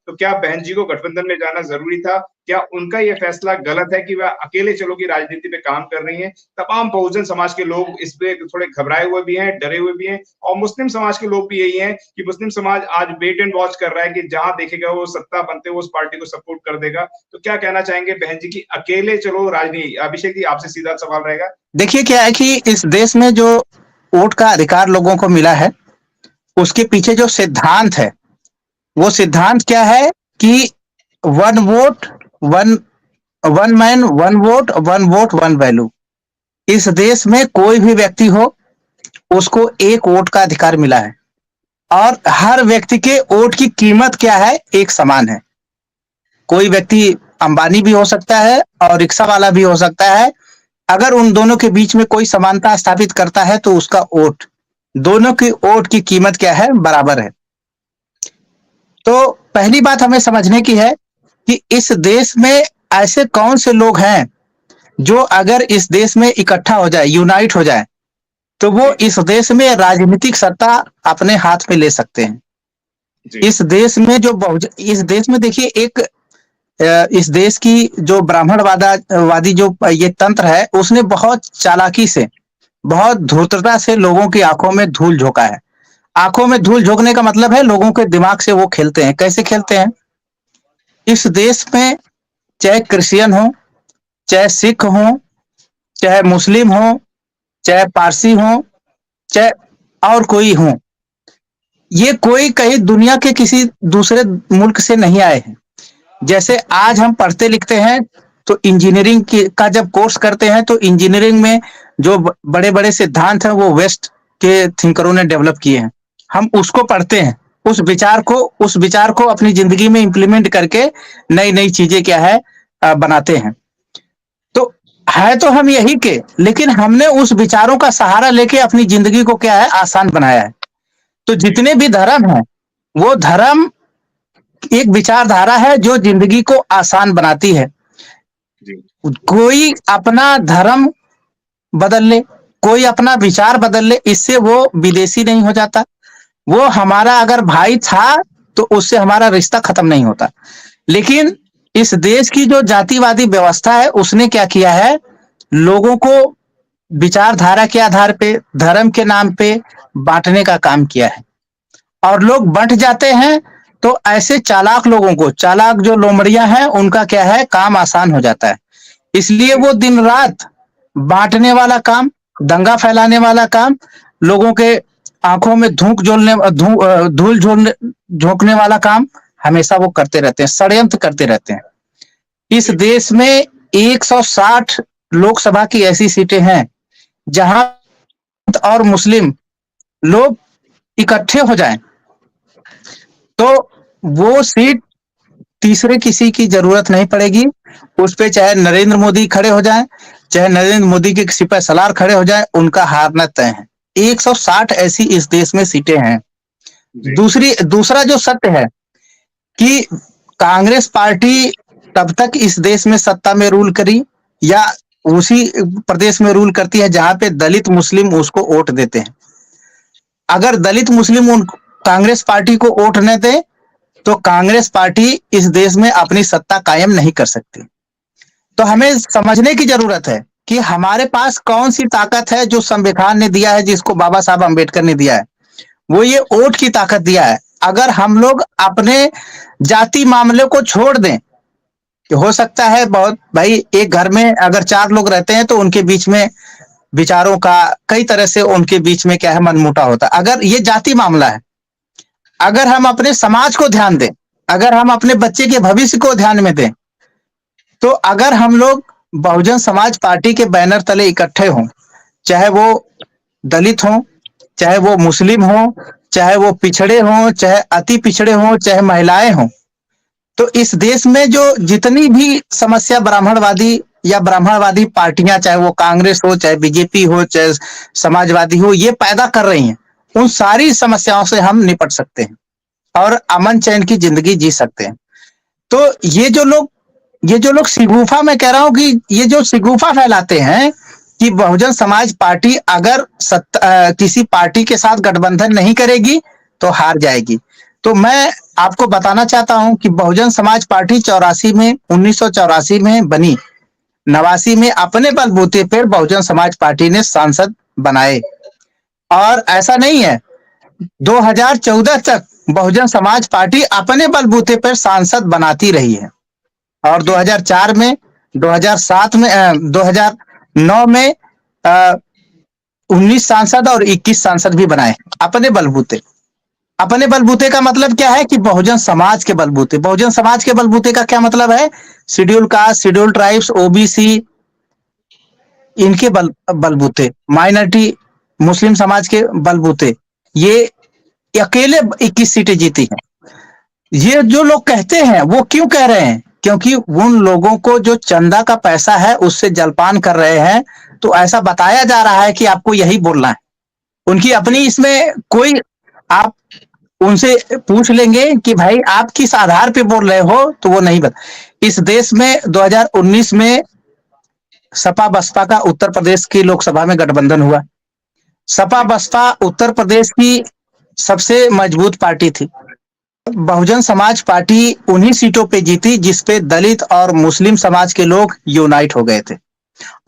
तो क्या बहन जी को गठबंधन में जाना जरूरी था? क्या उनका ये फैसला गलत है कि वह अकेले चलो की राजनीति पे काम कर रही हैं? तमाम बहुजन समाज के लोग इस पे थोड़े घबराए हुए भी हैं, डरे हुए भी हैं, और मुस्लिम समाज के लोग भी यही हैं कि मुस्लिम समाज आज वेट एंड वॉच कर रहा है कि जहां देखेगा वो सत्ता बनते वो उस पार्टी को सपोर्ट कर देगा। तो क्या कहना चाहेंगे बहन जी की अकेले चलो राजनीति? अभिषेक जी, आपसे सीधा सवाल रहेगा। देखिए क्या है कि इस देश में जो वोट का अधिकार लोगों को मिला है, उसके पीछे जो सिद्धांत है, वो सिद्धांत क्या है कि one vote one one man one vote one value. इस देश में कोई भी व्यक्ति हो, उसको एक वोट का अधिकार मिला है, और हर व्यक्ति के वोट की कीमत क्या है, एक समान है। कोई व्यक्ति अंबानी भी हो सकता है और रिक्शा वाला भी हो सकता है। अगर उन दोनों के बीच में कोई समानता स्थापित करता है तो उसका वोट, दोनों की वोट की कीमत क्या है, बराबर है। तो पहली बात हमें समझने की है कि इस देश में ऐसे कौन से लोग हैं जो अगर इस देश में इकट्ठा हो जाए, यूनाइट हो जाए, तो वो इस देश में राजनीतिक सत्ता अपने हाथ में ले सकते हैं। इस देश में इस देश में देखिए इस देश की जो ब्राह्मणवादी जो ये तंत्र है, उसने बहुत चालाकी से, बहुत धूर्तता से लोगों की आंखों में धूल झोंका है। आंखों में धूल झोंकने का मतलब है लोगों के दिमाग से वो खेलते हैं। कैसे खेलते हैं? इस देश में चाहे क्रिश्चियन हो, चाहे सिख हो, चाहे मुस्लिम हो, चाहे पारसी हो, चाहे और कोई हो, ये कोई कहीं दुनिया के किसी दूसरे मुल्क से नहीं आए हैं। जैसे आज हम पढ़ते लिखते हैं तो इंजीनियरिंग का जब कोर्स करते हैं तो इंजीनियरिंग में जो बड़े बड़े सिद्धांत हैं वो वेस्ट के थिंकरों ने डेवलप किए हैं। हम उसको पढ़ते हैं, उस विचार को अपनी जिंदगी में इंप्लीमेंट करके नई नई चीजें क्या है बनाते हैं। तो है तो हम यही के, लेकिन हमने उस विचारों का सहारा लेके अपनी जिंदगी को क्या है, आसान बनाया है। तो जितने भी धर्म हैं, वो धर्म एक विचारधारा है जो जिंदगी को आसान बनाती है। कोई अपना धर्म बदल ले, कोई अपना विचार बदल ले, इससे वो विदेशी नहीं हो जाता। वो हमारा अगर भाई था तो उससे हमारा रिश्ता खत्म नहीं होता। लेकिन इस देश की जो जातिवादी व्यवस्था है, उसने क्या किया है, लोगों को विचारधारा के आधार पे, धर्म के नाम पे बांटने का काम किया है। और लोग बंट जाते हैं तो ऐसे चालाक लोगों को, चालाक जो लोमड़ियां हैं, उनका क्या है, काम आसान हो जाता है। इसलिए वो दिन रात बांटने वाला काम, दंगा फैलाने वाला काम, लोगों के आंखों में धूल झोंकने वाला काम हमेशा वो करते रहते हैं, षड्यंत्र करते रहते हैं। इस देश में 160 लोकसभा की ऐसी सीटें हैं जहां और मुस्लिम लोग इकट्ठे हो जाएं तो वो सीट तीसरे किसी की जरूरत नहीं पड़ेगी। उस पे चाहे नरेंद्र मोदी खड़े हो जाएं, चाहे नरेंद्र मोदी के सिपह सलार खड़े हो जाएं, उनका हारना तय है। 160 ऐसी इस देश में सीटें हैं। दूसरा जो सत्य है कि कांग्रेस पार्टी तब तक इस देश में सत्ता में रूल करी या उसी प्रदेश में रूल करती है जहां पे दलित मुस्लिम उसको वोट देते हैं। अगर दलित मुस्लिम कांग्रेस पार्टी को वोट न दे तो कांग्रेस पार्टी इस देश में अपनी सत्ता कायम नहीं कर सकती। तो हमें समझने की जरूरत है कि हमारे पास कौन सी ताकत है जो संविधान ने दिया है, जिसको बाबा साहब अम्बेडकर ने दिया है, वो ये वोट की ताकत दिया है। अगर हम लोग अपने जाति मामले को छोड़ दें, हो सकता है बहुत भाई, एक घर में अगर 4 लोग रहते हैं तो उनके बीच में विचारों का कई तरह से उनके बीच में क्या है, मनमुटाव होता है। अगर ये जाति मामला है, अगर हम अपने समाज को ध्यान दें, अगर हम अपने बच्चे के भविष्य को ध्यान में दें, तो अगर हम लोग बहुजन समाज पार्टी के बैनर तले इकट्ठे हों, चाहे वो दलित हों, चाहे वो मुस्लिम हों, चाहे वो पिछड़े हों, चाहे अति पिछड़े हों, चाहे महिलाएं हों, तो इस देश में जो जितनी भी समस्या ब्राह्मणवादी पार्टियां, चाहे वो कांग्रेस हो, चाहे बीजेपी हो, चाहे समाजवादी हो, ये पैदा कर रही हैं, उन सारी समस्याओं से हम निपट सकते हैं और अमन चैन की जिंदगी जी सकते हैं। तो ये जो लोग शिगुफा, मैं कह रहा हूं कि ये जो शिगुफा फैलाते हैं कि बहुजन समाज पार्टी अगर किसी पार्टी के साथ गठबंधन नहीं करेगी तो हार जाएगी, तो मैं आपको बताना चाहता हूं कि बहुजन समाज पार्टी 1984 में बनी, 89 में अपने बलबूते पर बहुजन समाज पार्टी ने सांसद बनाए। और ऐसा नहीं है, 2014 तक बहुजन समाज पार्टी अपने बलबूते पर सांसद बनाती रही है। और 2004 में, 2007 में, 2009 में 19 सांसद और 21 सांसद भी बनाए अपने बलबूते। अपने बलबूते का मतलब क्या है कि बहुजन समाज के बलबूते। बहुजन समाज के बलबूते का क्या मतलब है? Schedule caste, schedule tribes, OBC, इनके बलबूते, माइनॉरिटी मुस्लिम समाज के बलबूते ये अकेले 21 सीटें जीती हैं। ये जो लोग कहते हैं वो क्यों कह रहे हैं? क्योंकि उन लोगों को जो चंदा का पैसा है उससे जलपान कर रहे हैं, तो ऐसा बताया जा रहा है कि आपको यही बोलना है। उनकी अपनी इसमें कोई, आप उनसे पूछ लेंगे कि भाई आप किस आधार पे बोल रहे हो, तो वो नहीं बता। इस देश में 2019 में सपा बसपा का उत्तर प्रदेश की लोकसभा में गठबंधन हुआ। सपा बसपा उत्तर प्रदेश की सबसे मजबूत पार्टी थी। बहुजन समाज पार्टी उन्हीं सीटों पे जीती जिस पे दलित और मुस्लिम समाज के लोग यूनाइट हो गए थे।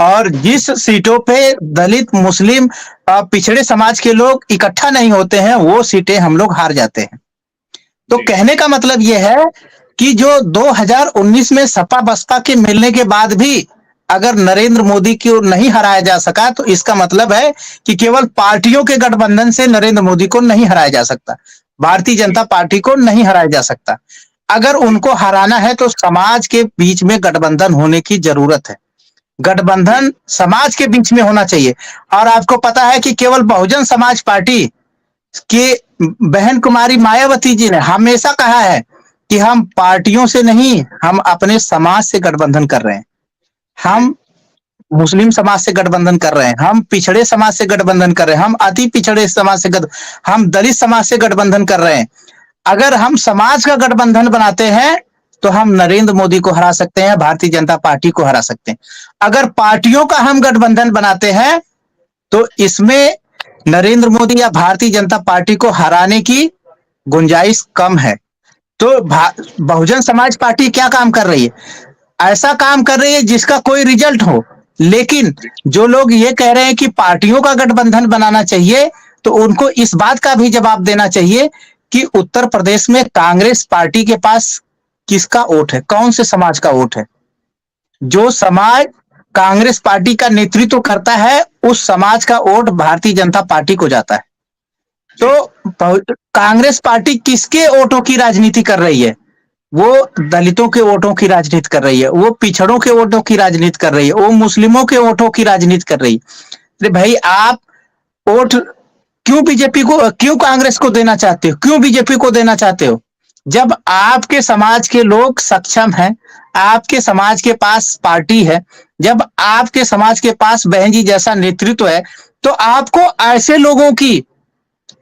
और जिस सीटों पे दलित, मुस्लिम, पिछड़े समाज के लोग इकट्ठा नहीं होते हैं, वो सीटें हम लोग हार जाते हैं। तो कहने का मतलब यह है कि जो 2019 में सपा बसपा के मिलने के बाद भी अगर नरेंद्र मोदी को नहीं हराया जा सका, तो इसका मतलब है कि केवल पार्टियों के गठबंधन से नरेंद्र मोदी को नहीं हराया जा सकता, भारतीय जनता पार्टी को नहीं हराया जा सकता। अगर उनको हराना है तो समाज के बीच में गठबंधन होने की जरूरत है। गठबंधन समाज के बीच में होना चाहिए। और आपको पता है कि केवल बहुजन समाज पार्टी के बहन कुमारी मायावती जी ने हमेशा कहा है कि हम पार्टियों से नहीं, हम अपने समाज से गठबंधन कर रहे हैं। हम मुस्लिम समाज से गठबंधन कर रहे हैं, हम पिछड़े समाज से गठबंधन कर रहे हैं, हम अति पिछड़े समाज से हम दलित समाज से गठबंधन कर रहे हैं। अगर हम समाज का गठबंधन बनाते हैं तो हम नरेंद्र मोदी को हरा सकते हैं, भारतीय जनता पार्टी को हरा सकते हैं। अगर पार्टियों का हम गठबंधन बनाते हैं तो इसमें नरेंद्र मोदी या भारतीय जनता पार्टी को हराने की गुंजाइश कम है। तो बहुजन समाज पार्टी क्या काम कर रही है? ऐसा काम कर रही है जिसका कोई रिजल्ट हो। लेकिन जो लोग ये कह रहे हैं कि पार्टियों का गठबंधन बनाना चाहिए, तो उनको इस बात का भी जवाब देना चाहिए कि उत्तर प्रदेश में कांग्रेस पार्टी के पास किसका वोट है, कौन से समाज का वोट है। जो समाज कांग्रेस पार्टी का नेतृत्व करता है, उस समाज का वोट भारतीय जनता पार्टी को जाता है। तो कांग्रेस पार्टी किसके वोटों की राजनीति कर रही है? वो दलितों के वोटों की राजनीति कर रही है, वो पिछड़ों के वोटों की राजनीति कर रही है, वो मुस्लिमों के वोटों की राजनीति कर रही है। अरे भाई, आप वोट क्यों बीजेपी को, क्यों कांग्रेस को देना चाहते हो, क्यों बीजेपी को देना चाहते हो? जब आपके समाज के लोग सक्षम हैं, आपके समाज के पास पार्टी है, जब आपके समाज के पास बहन जी जैसा नेतृत्व है, तो आपको ऐसे लोगों की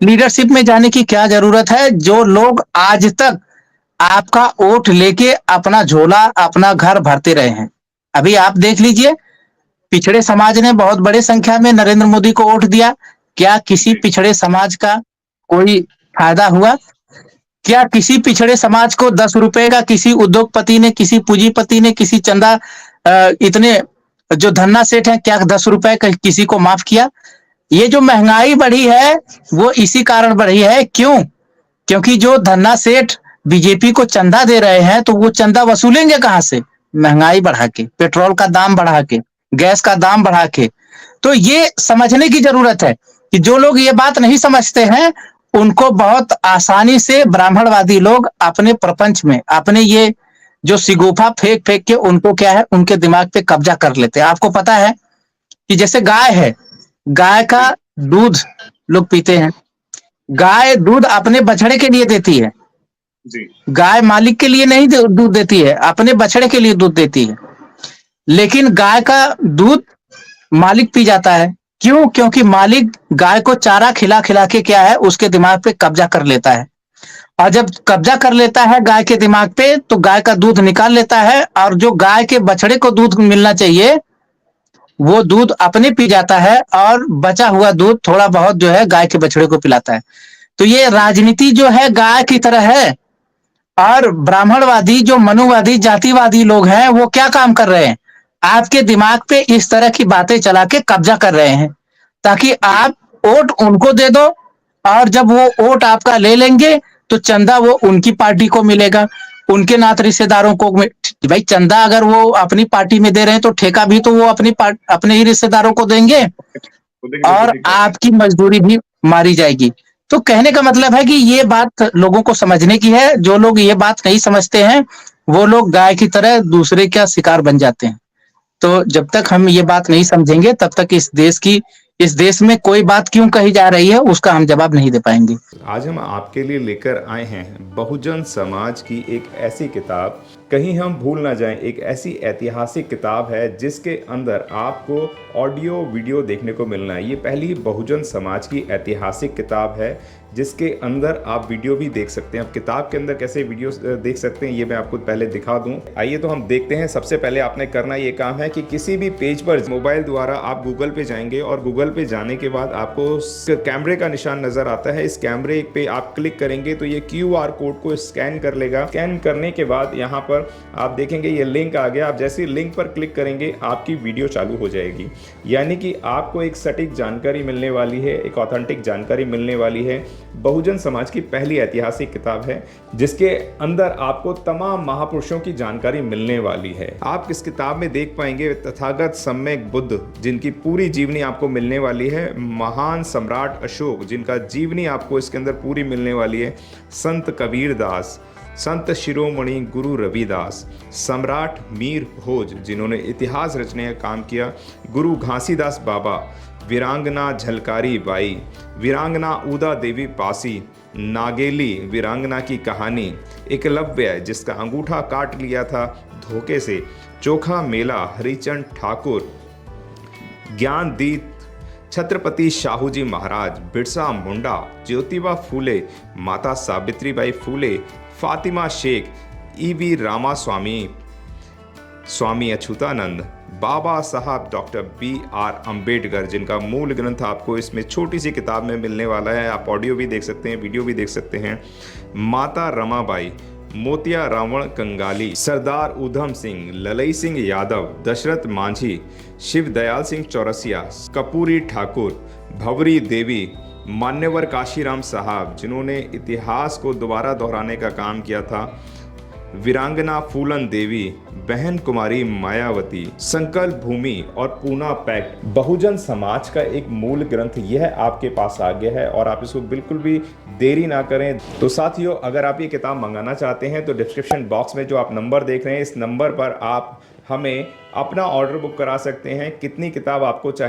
लीडरशिप में जाने की क्या जरूरत है जो लोग आज तक आपका वोट लेके अपना झोला, अपना घर भरते रहे हैं। अभी आप देख लीजिए, पिछड़े समाज ने बहुत बड़े संख्या में नरेंद्र मोदी को वोट दिया। क्या किसी पिछड़े समाज का कोई फायदा हुआ? क्या किसी पिछड़े समाज को 10 रुपए का किसी उद्योगपति ने, किसी पूंजीपति ने, किसी चंदा इतने जो धन्ना सेठ है, क्या 10 रुपए किसी को माफ किया? ये जो महंगाई बढ़ी है वो इसी कारण बढ़ी है। क्यों? क्योंकि जो धन्ना सेठ बीजेपी को चंदा दे रहे हैं, तो वो चंदा वसूलेंगे कहां से? महंगाई बढ़ा के, पेट्रोल का दाम बढ़ा के, गैस का दाम बढ़ा के। तो ये समझने की जरूरत है कि जो लोग ये बात नहीं समझते हैं, उनको बहुत आसानी से ब्राह्मणवादी लोग अपने प्रपंच में, अपने ये जो सिगुफा फेंक फेंक के उनको क्या है, उनके दिमाग पे कब्जा कर लेते हैं। आपको पता है कि जैसे गाय है, गाय का दूध लोग पीते हैं। गाय दूध अपने बछड़े के लिए देती है, गाय मालिक के लिए नहीं दूध देती है, अपने बछड़े के लिए दूध देती है। लेकिन गाय का दूध मालिक पी जाता है। क्यों? क्योंकि मालिक गाय को चारा खिला खिला के क्या है, उसके दिमाग पे कब्जा कर लेता है। और जब कब्जा कर लेता है गाय के दिमाग पे, तो गाय का दूध निकाल लेता है, और जो गाय के बछड़े को दूध मिलना चाहिए वो दूध अपने पी जाता है, और बचा हुआ दूध थोड़ा बहुत जो है गाय के बछड़े को पिलाता है। तो ये राजनीति जो है गाय की तरह है। और ब्राह्मणवादी जो मनुवादी जातिवादी लोग हैं वो क्या काम कर रहे हैं, आपके दिमाग पे इस तरह की बातें चला के कब्जा कर रहे हैं ताकि आप वोट उनको दे दो, और जब वो वोट आपका ले लेंगे तो चंदा वो उनकी पार्टी को मिलेगा, उनके नात रिश्तेदारों को भाई चंदा अगर वो अपनी पार्टी में दे रहे हैं तो ठेका भी तो वो अपने ही रिश्तेदारों को देंगे, और आपकी मजदूरी भी मारी जाएगी। तो कहने का मतलब है कि ये बात लोगों को समझने की है। जो लोग ये बात नहीं समझते हैं वो लोग गाय की तरह दूसरे का शिकार बन जाते हैं। तो जब तक हम ये बात नहीं समझेंगे तब तक इस देश में कोई बात क्यों कही जा रही है उसका हम जवाब नहीं दे पाएंगे। आज हम आपके लिए लेकर आए हैं बहुजन समाज की एक ऐसी किताब, कहीं हम भूल ना जाएं, एक ऐसी ऐतिहासिक किताब है जिसके अंदर आपको ऑडियो वीडियो देखने को मिलना है। ये पहली बहुजन समाज की ऐतिहासिक किताब है जिसके अंदर आप वीडियो भी देख सकते हैं। आप किताब के अंदर कैसे वीडियो देख सकते हैं ये मैं आपको पहले दिखा दूं। आइए तो हम देखते हैं। सबसे पहले आपने करना ये काम है कि किसी भी पेज पर मोबाइल द्वारा आप गूगल पे जाएंगे और गूगल पे जाने के बाद आपको कैमरे का निशान नजर आता है। इस कैमरे पे आप क्लिक करेंगे तो ये QR कोड को स्कैन कर लेगा। स्कैन करने के बाद यहाँ पर आप देखेंगे ये लिंक आ गया। आप जैसे ही लिंक पर क्लिक करेंगे आपकी वीडियो चालू हो जाएगी, यानी कि आपको एक सटीक जानकारी मिलने वाली है, एक ऑथेंटिक जानकारी मिलने वाली है। बहुजन समाज की पहली ऐतिहासिक किताब है जिसके अंदर आपको तमाम महापुरुषों की जानकारी मिलने वाली है। आप इस किताब में देख पाएंगे तथागत सम्यक बुद्ध जिनकी पूरी जीवनी आपको मिलने वाली है, महान सम्राट अशोक जिनका जीवनी आपको इसके अंदर पूरी मिलने वाली है, संत कबीर दास, संत शिरोमणि गुरु रविदास, सम्राट मीर भोज जिन्होंने इतिहास रचने का काम किया, गुरु घासीदास बाबा, वीरांगना झलकारी बाई, वीरांगना उदा देवी पासी, नागेली वीरांगना की कहानी, एकलव्य जिसका अंगूठा काट लिया था धोखे से, चोखा मेला हरिचंद ठाकुर, ज्ञानदीप छत्रपति शाहूजी महाराज, बिरसा मुंडा, ज्योतिबा फूले, माता सावित्रीबाई फूले, फातिमा शेख, EV रामास्वामी, स्वामी अच्युतानंद, बाबा साहब डॉक्टर BR अम्बेडकर जिनका मूल ग्रंथ आपको इसमें छोटी सी किताब में मिलने वाला है। आप ऑडियो भी देख सकते हैं, वीडियो भी देख सकते हैं। माता रमाबाई, मोतिया रावण कंगाली, सरदार उधम सिंह, ललई सिंह यादव, दशरथ मांझी, शिव दयाल सिंह चौरसिया, कपूरी ठाकुर, भवरी देवी, मान्यवर काशीराम साहब जिन्होंने इतिहास को दोबारा दोहराने का काम किया था, वीरांगना फूलन देवी, बहन कुमारी मायावती, संकल्प भूमि और पूना पैक्ट। बहुजन समाज का एक मूल ग्रंथ यह आपके पास आ गया है और आप इसको बिल्कुल भी देरी ना करें। तो साथियों, अगर आप ये किताब मंगाना चाहते हैं तो डिस्क्रिप्शन बॉक्स में जो आप नंबर देख रहे हैं इस नंबर पर आप हमें अपना ऑर्डर बुक करा सकते हैं। कितनी किताब आपको चाहिए